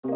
Hi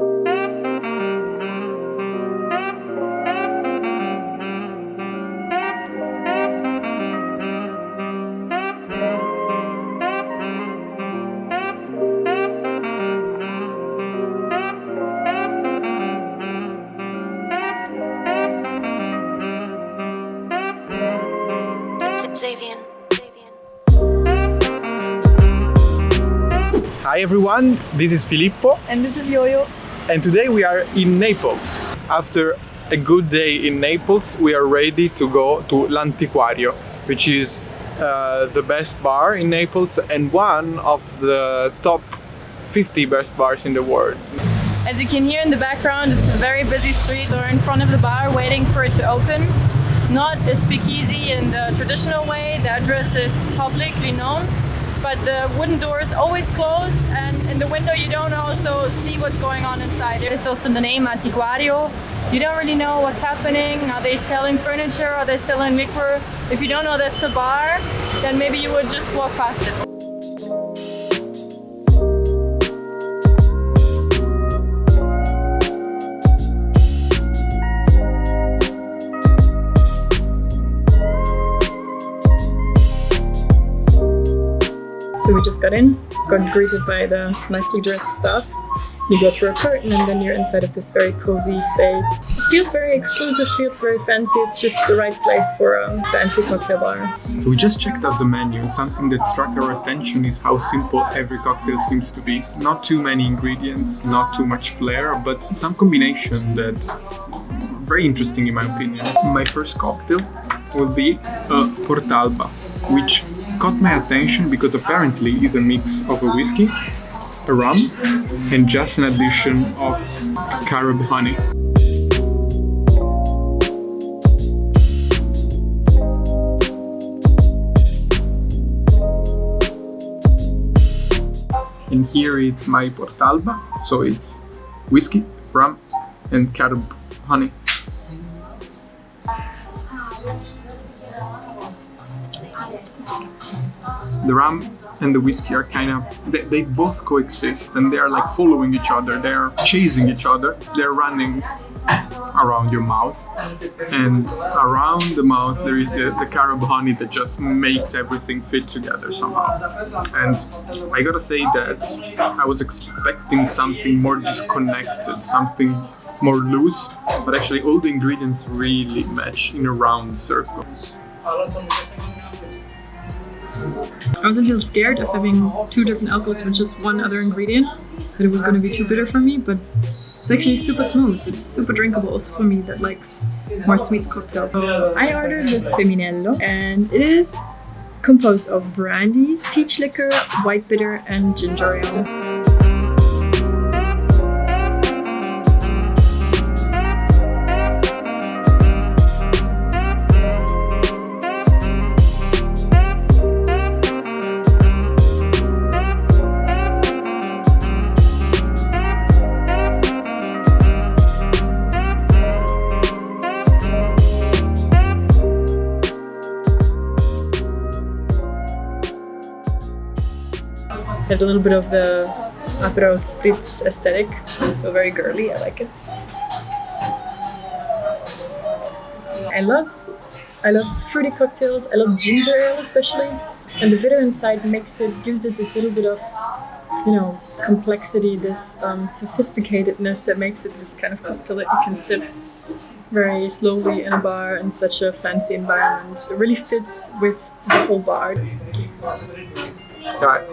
everyone, this is Filippo. And this is Yo-Yo. And today we are in Naples. After a good day in Naples, we are ready to go to l'Antiquario, which is the best bar in Naples and one of the top 50 best bars in the world. As you can hear in the background, it's a very busy street. We're in front of the bar waiting for it to open. It's not a speakeasy in the traditional way. The address is publicly known, but the wooden door is always closed, and in the window you don't also see what's going on inside. It's also the name Antiquario. You don't really know what's happening. Are they selling furniture? Are they selling liquor? If you don't know that's a bar, then maybe you would just walk past it. So we just got in, got greeted by the nicely dressed staff. You go through a curtain and then you're inside of this very cozy space. It feels very exclusive, feels very fancy. It's just the right place for a fancy cocktail bar. We just checked out the menu, and something that struck our attention is how simple every cocktail seems to be. Not too many ingredients, not too much flair, but some combination that's very interesting in my opinion. My first cocktail will be a Portalba, which caught my attention because apparently it's a mix of a whiskey, a rum, and just an addition of carob honey. And here it's my Portalba, so it's whiskey, rum, and carob honey. The rum and the whiskey are kind of, they both coexist, and they are like following each other, they are chasing each other, they're running around your mouth, and around the mouth there is the carob honey that just makes everything fit together somehow. And I gotta say that I was expecting something more disconnected, something more loose, but actually all the ingredients really match in a round circle. I was a little scared of having two different alcohols with just one other ingredient, that it was going to be too bitter for me, but it's actually super smooth. It's super drinkable also for me that likes more sweet cocktails. So I ordered the Feminello, and it is composed of brandy, peach liqueur, white bitter, and ginger ale. There's a little bit of the Aperol Spritz aesthetic, so very girly, I like it. I love fruity cocktails, I love ginger ale especially, and the bitter inside gives it this little bit of, complexity, this sophisticatedness that makes it this kind of cocktail that you can sip very slowly in a bar in such a fancy environment. It really fits with the whole bar.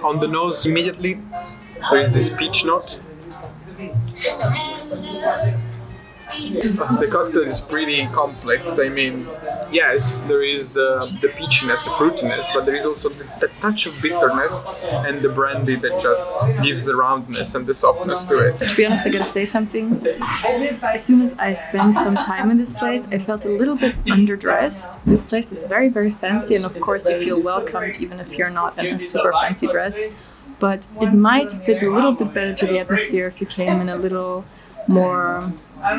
On the nose, immediately there is this peach note. The cocktail is pretty complex. I mean, yes, there is the peachiness, the fruitiness, but there is also the touch of bitterness and the brandy that just gives the roundness and the softness to it. To be honest, I gotta say something. As soon as I spent some time in this place, I felt a little bit underdressed. This place is very, very fancy, and of course you feel welcomed even if you're not in a super fancy dress. But it might fit a little bit better to the atmosphere if you came in a little more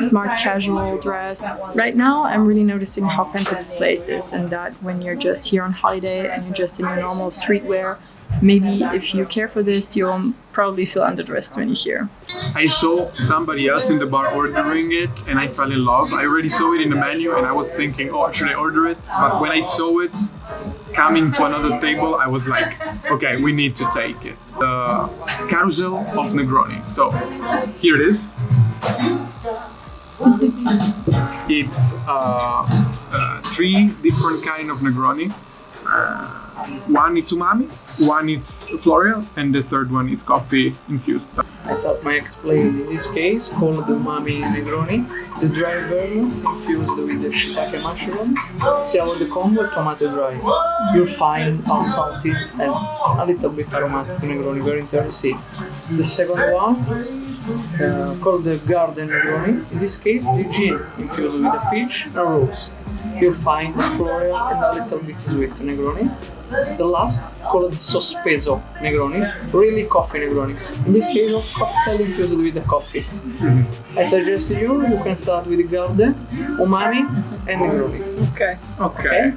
smart casual dress. Right now I'm really noticing how fancy this place is, and that when you're just here on holiday and you're just in your normal streetwear, maybe if you care for this, you'll probably feel underdressed when you're here. I saw somebody else in the bar ordering it and I fell in love. I already saw it in the menu and I was thinking, oh, should I order it? But when I saw it coming to another table, I was like, okay, we need to take it. The carousel of Negroni. So here it is. It's 3 different kind of Negroni. One is umami, one is floral, and the third one is coffee infused. I start my explain in this case called the umami Negroni, the dry vermouth infused with the shiitake mushrooms. See our the combo tomato dry. You'll find a salty and a little bit aromatic Negroni, very interesting. The second one called the garden Negroni. In this case, the gin infused with the peach and rose. You'll find the floral and a little bit sweet Negroni. The last called sospeso Negroni, really coffee Negroni. In this case, of cocktail infused with the coffee. I suggest you can start with the garden, umami, and Negroni. Okay.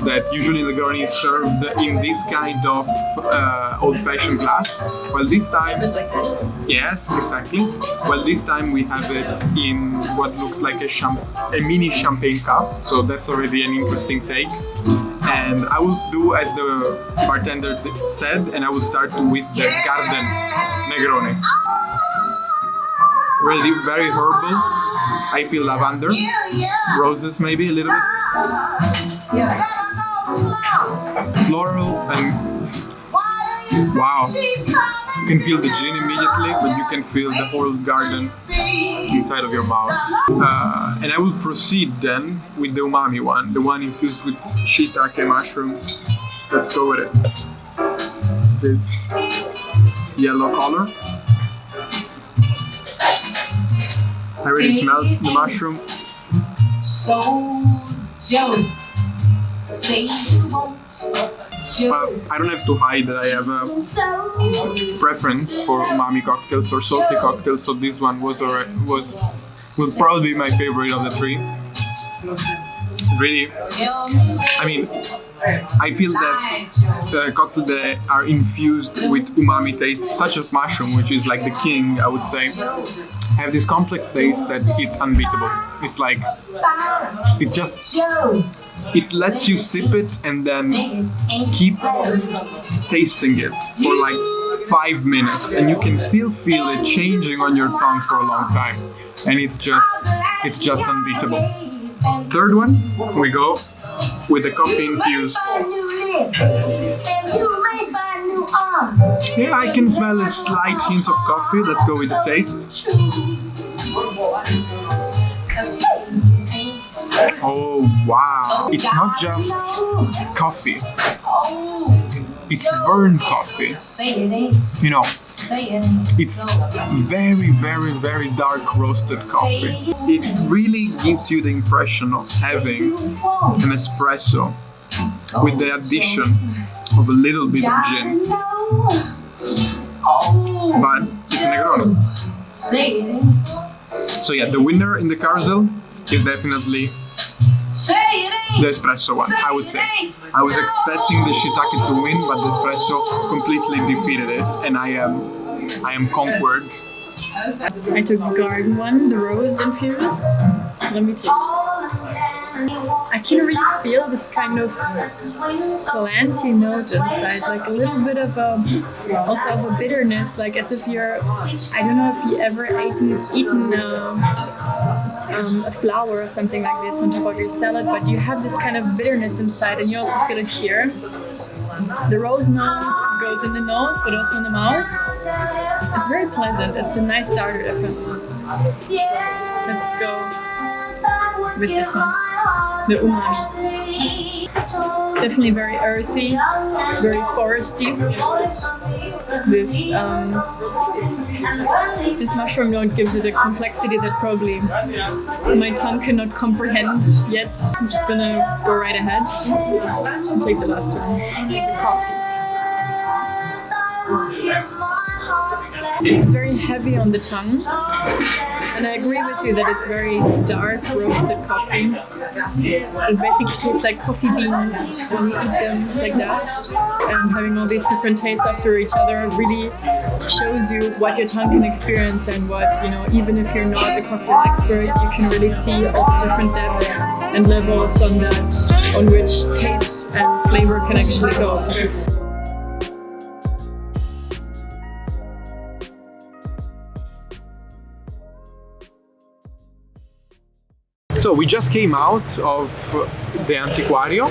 That usually Negroni is served in this kind of old-fashioned glass. Well, this time, yes, exactly. Well, this time we have it in what looks like a mini champagne cup. So that's already an interesting take. And I will do as the bartender said, and I will start with the garden Negroni. Really very herbal. I feel lavender, roses maybe a little bit, floral, and wow. You can feel the gin immediately, but you can feel the whole garden inside of your mouth. And I will proceed then with the umami one, the one infused with shiitake mushrooms. Let's go with it. This yellow color. I already smelled the mushroom. But I don't have to hide that I have a preference for umami cocktails or salty cocktails, so this one will probably be my favorite of the 3. Really, I mean, I feel that the cocktails that are infused with umami taste, such as mushroom, which is like the king, I would say, have this complex taste that it's unbeatable. It's like, it lets you sip it and then keep tasting it for like 5 minutes, and you can still feel it changing on your tongue for a long time, and it's just unbeatable. Third one, we go with the coffee infused. Yeah, I can smell a slight hint of coffee. Let's go with the taste. Oh wow! It's not just coffee. It's burnt coffee. You know, it's very, very, very dark roasted coffee. It really gives you the impression of having an espresso with the addition of a little bit of gin. But it's Negroni. So yeah, the winner in the carousel is definitely the espresso one, I would say. I was expecting the shiitake to win, but the espresso completely defeated it, and I am conquered. I took the garden one, the rose infused. Let me take it. I can really feel this kind of planty note inside, like a little bit of also of a bitterness, like as if you're, I don't know if you ever eaten a flower or something like this on top of your salad, but you have this kind of bitterness inside, and you also feel it here. The rose note goes in the nose, but also in the mouth. It's very pleasant. It's a nice starter, definitely. Let's go with this one, the umami. Definitely very earthy, very foresty. This mushroom note gives it a complexity that probably my tongue cannot comprehend yet. I'm just gonna go right ahead and take the last one, the coffee. It's very heavy on the tongue. And I agree with you that it's very dark roasted coffee. It basically tastes like coffee beans when you eat them like that. And having all these different tastes after each other really shows you what your tongue can experience and what, even if you're not a cocktail expert, you can really see all the different depths and levels on which taste and flavor can actually go. So we just came out of the Antiquario.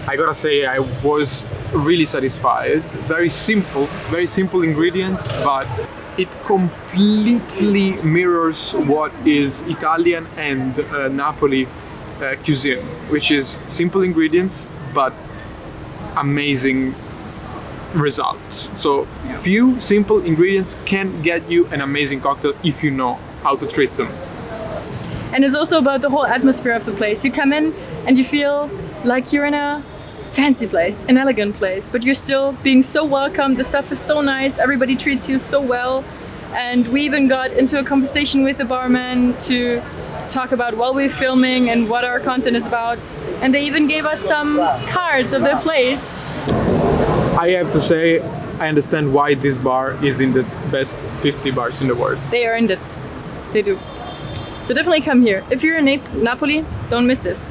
I gotta say I was really satisfied. Very simple ingredients, but it completely mirrors what is Italian and Napoli cuisine, which is simple ingredients but amazing results. So few simple ingredients can get you an amazing cocktail if you know how to treat them. And it's also about the whole atmosphere of the place. You come in and you feel like you're in a fancy place, an elegant place, but you're still being so welcome. The stuff is so nice. Everybody treats you so well. And we even got into a conversation with the barman to talk about while we're filming and what our content is about. And they even gave us some cards of their place. I have to say, I understand why this bar is in the best 50 bars in the world. They earned it. They do. So definitely come here. If you're in Napoli, don't miss this.